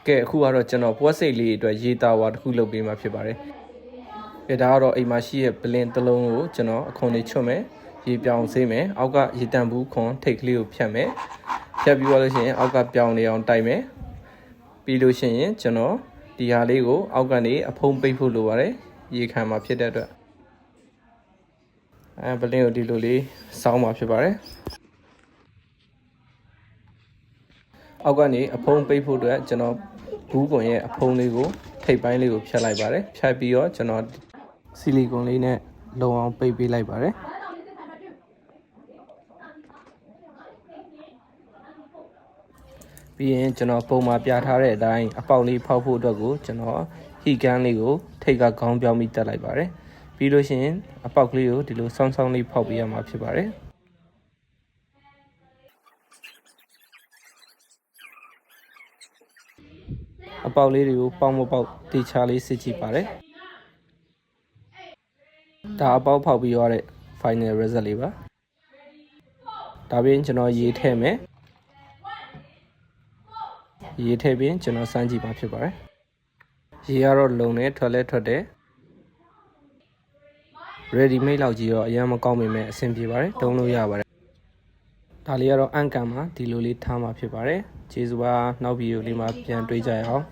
ကဲအခုကတော့ကျွန်တော်ပွက်စိတ်လေးအတွက်ရေးသားဝါတစ်ခုလုပ်ပေးမှာဖြစ်ပါတယ်။ဒါကတော့အိမ်မှာရှိတဲ့ပလင်တစ်လုံးကိုကျွန်တော်အခွန်လေးချွတ်မယ်။ရေပြောင်စေးမယ်။အောက်ကရေတန့်ဘူးခွန်ထိတ်ကလေးကိုဖြတ်မယ်။ဖြတ်ပြီးသွားလို့ရှိရင်အောက်ကပြောင်နေအောင်တိုက်မယ်။ပြီးလို့ရှိရင်ကျွန်တော်ဒီဟာလေးကိုအောက်ကနေအဖုံးပိတ်ဖို့လိုပါတယ်။ရေခံမှာဖြစ်တဲ့အတွက်ပလင်ကိုဒီလိုလေးစောင်းမှာဖြစ်ပါတယ်။အောက်ကနေအဖုံးပိတ်ဖို့အတွက်ကျွန်တော်ဘူးကွန်ရဲ့အဖုံးလေးကိုထိပ်ပိုင်းလေးကိုဖြတ်လိုက်ပါတယ်ဖြတ်ပြီးတော့ကျွန်တော်ဆီလီကွန်လေးနဲ့လုံအောင်ပိတ်ပေးလိုက်ပါတယ်ပြီးရင်ကျွန်တော်ပုံမှာပြထားတဲ့အတိုင်းအပေါက်လေးဖောက်ဖို့အတွက်ကိုကျွန်တော်ဟီကန်လေးကိုထိပ်ကခေါင်းပြောင်းပြီးတက်လိုက်ပါတယ်ပြီးလို့ရှိရင်အပေါက်ကလေးကိုဒီလိုဆောင်းဆောင်းလေးဖောက်ပေးရမှာဖြစ်ပါတယ်အပေါက်လေးတွေကိုပေါက်မပေါက်တေချာလေးစစ်ကြည့်ပါတယ်ဒါအပေါက်ဖောက်ပြီးရတဲ့ final result လေးပါဒါပြင်ကျွန်တော်ရေးထည့်မယ်ရေးထည့်ပြီးကျွန်တော်စမ်းကြည့်မှာဖြစ်ပါတယ်ရေးရတော့လုံနဲ့ထွက်လဲထွက်တယ် ready made လောက်ကြီးတော့အရင်မကောင်းပေမဲ့အဆင်ပြေပါတယ်တုံးလို့ရပါတယ်ဒါလေးကတော့အန်ကန်မှာဒီလိုလေးထားမှာဖြစ်ပါတယ်ကျေးဇူးပါနောက်ဗီဒီယိုလေးမှာပြန်တွေ့ကြရအောင်